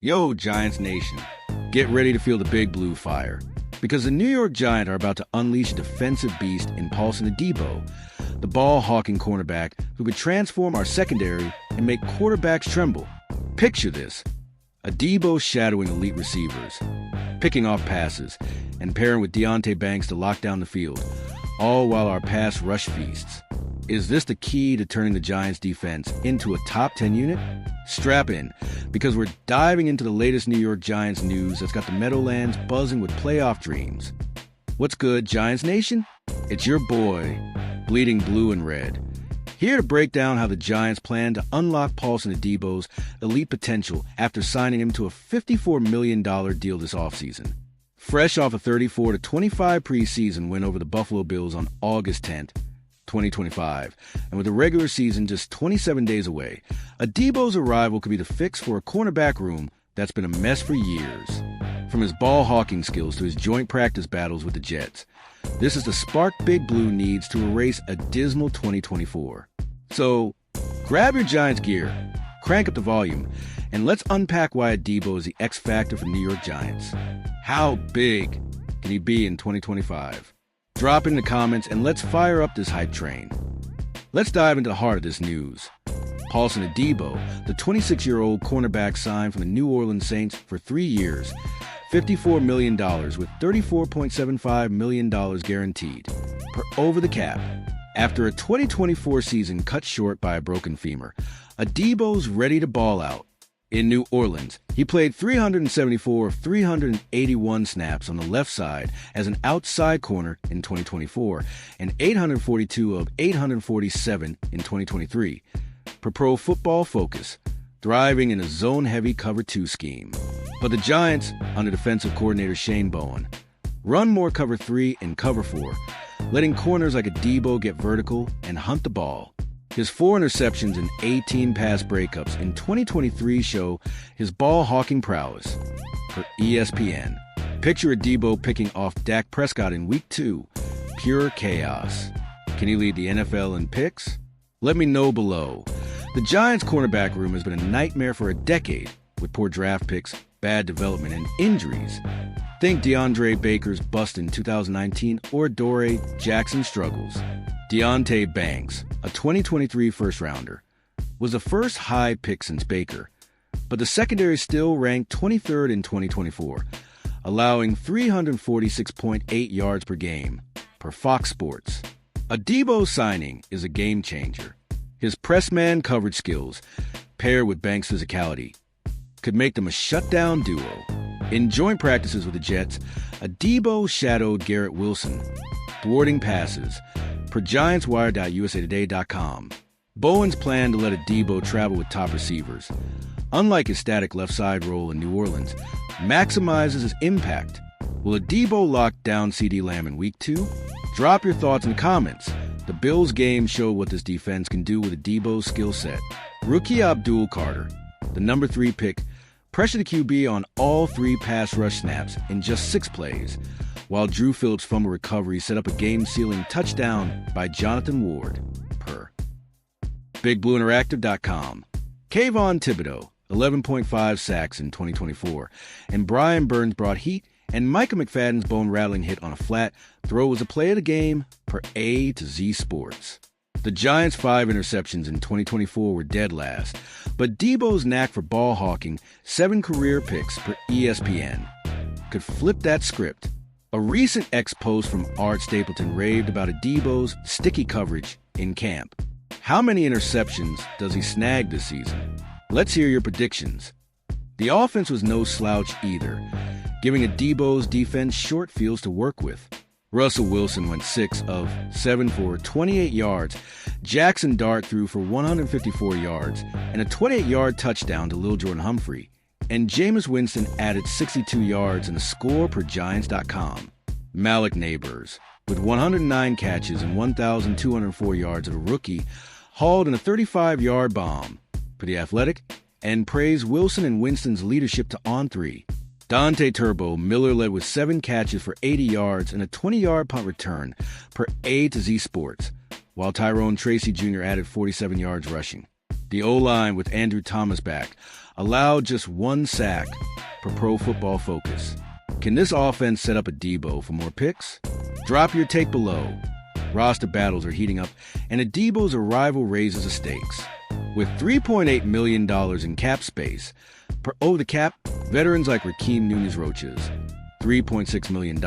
Yo, Giants Nation, get ready to feel the big blue fire, because the New York Giants are about to unleash a defensive beast in Paulson Adebo, the ball-hawking cornerback who could transform our secondary and make quarterbacks tremble. Picture this: Adebo shadowing elite receivers, picking off passes, and pairing with Deonte Banks to lock down the field, all while our pass rush feasts. Is this the key to turning the Giants' defense into a top 10 unit? Strap in, because we're diving into the latest New York Giants news that's got the Meadowlands buzzing with playoff dreams. What's good, Giants Nation? It's your boy, bleeding blue and red, here to break down how the Giants plan to unlock Paulson Adebo's elite potential after signing him to a $54 million deal this offseason. Fresh off a 34-25 preseason win over the Buffalo Bills on August 10th, 2025, and with the regular season just 27 days away, Adebo's arrival could be the fix for a cornerback room that's been a mess for years. From his ball-hawking skills to his joint practice battles with the Jets, this is the spark Big Blue needs to erase a dismal 2024. So, grab your Giants gear, crank up the volume, and let's unpack why Adebo is the X factor for the New York Giants. How big can he be in 2025? Drop it in the comments and let's fire up this hype train. Let's dive into the heart of this news. Paulson Adebo, the 26-year-old cornerback, signed from the New Orleans Saints for 3 years, $54 million with $34.75 million guaranteed, per over the cap. After a 2024 season cut short by a broken femur, Adebo's ready to ball out. In New Orleans, he played 374 of 381 snaps on the left side as an outside corner in 2024 and 842 of 847 in 2023. Per Pro Football Focus, thriving in a zone-heavy cover 2 scheme. But the Giants, under defensive coordinator Shane Bowen, run more cover 3 and cover 4, letting corners like Adebo get vertical and hunt the ball. His 4 interceptions and 18 pass breakups in 2023 show his ball-hawking prowess. For ESPN, picture Adebo picking off Dak Prescott in Week 2. Pure chaos. Can he lead the NFL in picks? Let me know below. The Giants' cornerback room has been a nightmare for a decade, with poor draft picks, bad development, and injuries. Think DeAndre Baker's bust in 2019 or Adoree Jackson's struggles. Deonte Banks, a 2023 first-rounder, was the first high pick since Baker, but the secondary still ranked 23rd in 2024, allowing 346.8 yards per game, per Fox Sports. Adebo's signing is a game-changer. His press-man coverage skills, paired with Banks' physicality, could make them a shutdown duo. In joint practices with the Jets, Adebo shadowed Garrett Wilson, thwarting passes, per GiantsWire.USAToday.com. Bowen's plan to let Adebo travel with top receivers, unlike his static left side role in New Orleans, maximizes his impact. Will Adebo lock down CeeDee Lamb in Week 2? Drop your thoughts in the comments. The Bills game showed what this defense can do with Adebo's skill set. Rookie Abdul Carter, the number 3 pick, pressured the QB on all 3 pass rush snaps in just 6 plays, while Drew Phillips' fumble recovery set up a game-sealing touchdown by Jonathan Ward, per BigBlueInteractive.com. Kayvon Thibodeau, 11.5 sacks in 2024, and Brian Burns brought heat, and Micah McFadden's bone-rattling hit on a flat throw was a play of the game, per A to Z Sports. The Giants' 5 interceptions in 2024 were dead last, but Debo's knack for ball-hawking, 7 career picks, per ESPN, could flip that script. A recent X-post from Art Stapleton raved about Adebo's sticky coverage in camp. How many interceptions does he snag this season? Let's hear your predictions. The offense was no slouch either, giving Adebo's defense short fields to work with. Russell Wilson went 6 of 7 for 28 yards. Jackson Dart threw for 154 yards and a 28-yard touchdown to Lil Jordan Humphrey. And Jameis Winston added 62 yards and a score per Giants.com. Malik Neighbors, with 109 catches and 1,204 yards of a rookie, hauled in a 35-yard bomb for The Athletic, and praised Wilson and Winston's leadership to on-3. Dante Turbo Miller led with 7 catches for 80 yards and a 20-yard punt return, per A to Z Sports, while Tyrone Tracy Jr. added 47 yards rushing. The O-line with Andrew Thomas back allowed just 1 sack per Pro Football Focus. Can this offense set up Adebo for more picks? Drop your take below. Roster battles are heating up, and Adebo's arrival raises the stakes. With $3.8 million in cap space, over the cap, veterans like Rakeem Nunez-Roches, $3.6 million,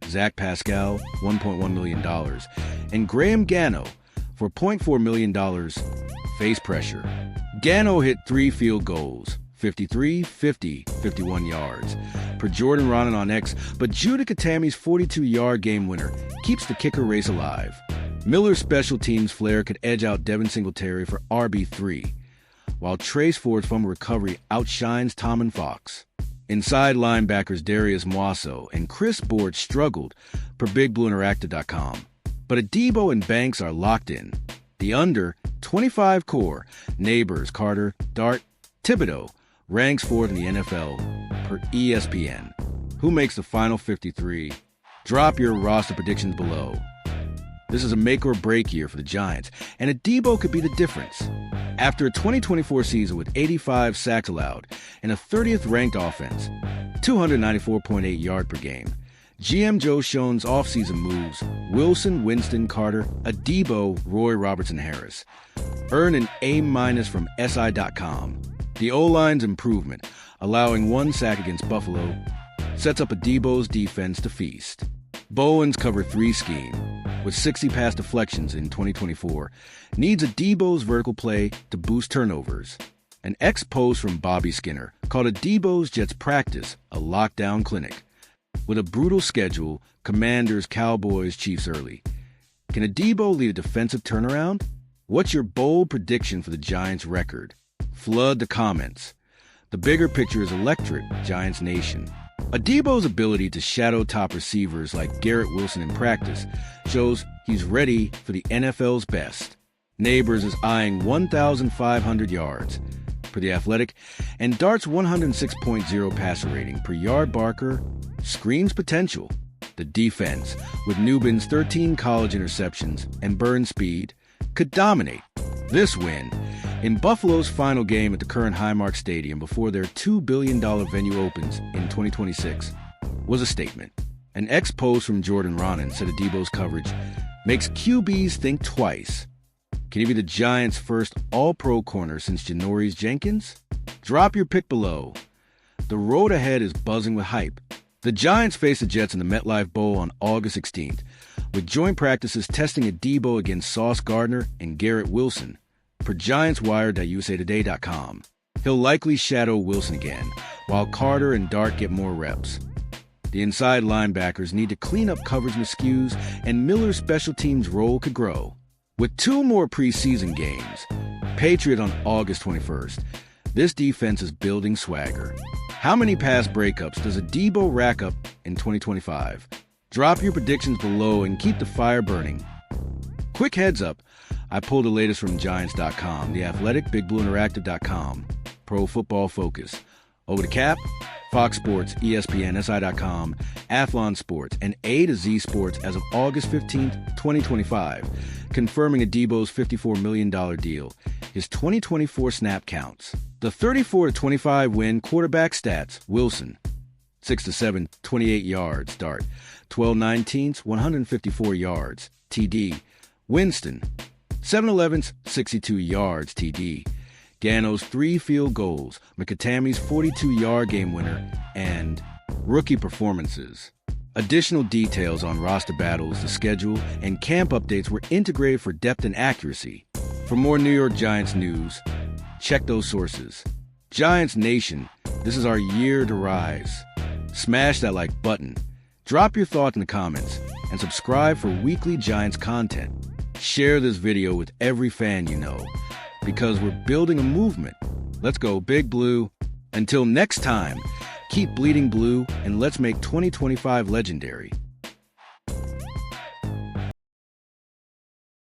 Zach Pascal, $1.1 million, and Graham Gano, for $0.4 million, face pressure. Gano hit 3 field goals, 53, 50, 51 yards, per Jordan Ronan on X, but Judah Katami's 42-yard game winner keeps the kicker race alive. Miller's special teams flair could edge out Devin Singletary for RB3, while Trace Ford's fumble recovery outshines Tom and Fox. Inside linebackers Darius Moiso and Chris Board struggled, per BigBlueInteractive.com. But Adebo and Banks are locked in. The under 25 core, Neighbors, Carter, Dart, Thibodeau, ranks 4th in the NFL, per ESPN. Who makes the final 53? Drop your roster predictions below. This is a make-or-break year for the Giants, and Adebo could be the difference. After a 2024 season with 85 sacks allowed and a 30th-ranked offense, 294.8 yards per game, GM Joe Schoen's offseason moves Wilson, Winston, Carter, Adebo, Roy Robertson Harris earn an A- from SI.com. The O-line's improvement, allowing 1 sack against Buffalo, sets up Adebo's defense to feast. Bowen's cover 3 scheme, with 60 pass deflections in 2024, needs Adebo's vertical play to boost turnovers. An ex-post from Bobby Skinner called Adebo's Jets practice a lockdown clinic. With a brutal schedule, Commanders, Cowboys, Chiefs early. Can Adebo lead a defensive turnaround? What's your bold prediction for the Giants' record? Flood the comments. The bigger picture is electric, Giants Nation. Adebo's ability to shadow top receivers like Garrett Wilson in practice shows he's ready for the NFL's best. Neighbors is eyeing 1,500 yards, per The Athletic, and Dart's 106.0 passer rating per yard Barker screams potential. The defense, with Nubin's 13 college interceptions and burn speed, could dominate. This win, in Buffalo's final game at the current Highmark Stadium before their $2 billion venue opens in 2026, was a statement. An ex-post from Jordan Ronan said Adebo's coverage makes QBs think twice. Can he be the Giants' first all-pro corner since Janoris Jenkins? Drop your pick below. The road ahead is buzzing with hype. The Giants face the Jets in the MetLife Bowl on August 16th, with joint practices testing Adebo against Sauce Gardner and Garrett Wilson, per GiantsWire.usatoday.com. He'll likely shadow Wilson again, while Carter and Dart get more reps. The inside linebackers need to clean up coverage miscues, and Miller's special teams role could grow. With 2 more preseason games, Patriot on August 21st, this defense is building swagger. How many pass breakups does Adebo rack up in 2025? Drop your predictions below and keep the fire burning. Quick heads up, I pulled the latest from Giants.com, The Athletic, BigBlueInteractive.com, Pro Football Focus, Over the Cap, Fox Sports, ESPN, SI.com, Athlon Sports, and A to Z Sports as of August 15th, 2025, confirming Adebo's $54 million deal. His 2024 snap counts. The 34-25 win quarterback stats, Wilson, 6-7, 28 yards, Dart, 12-19, 154 yards, TD. Winston, 7-11, 62 yards, TD. Gano's 3 field goals, McAtammy's 42-yard game winner, and rookie performances. Additional details on roster battles, the schedule, and camp updates were integrated for depth and accuracy. For more New York Giants news, check those sources. Giants Nation, this is our year to rise. Smash that like button. Drop your thoughts in the comments, and subscribe for weekly Giants content. Share this video with every fan you know, because we're building a movement. Let's go Big Blue. Until next time, keep bleeding blue, and let's make 2025 legendary.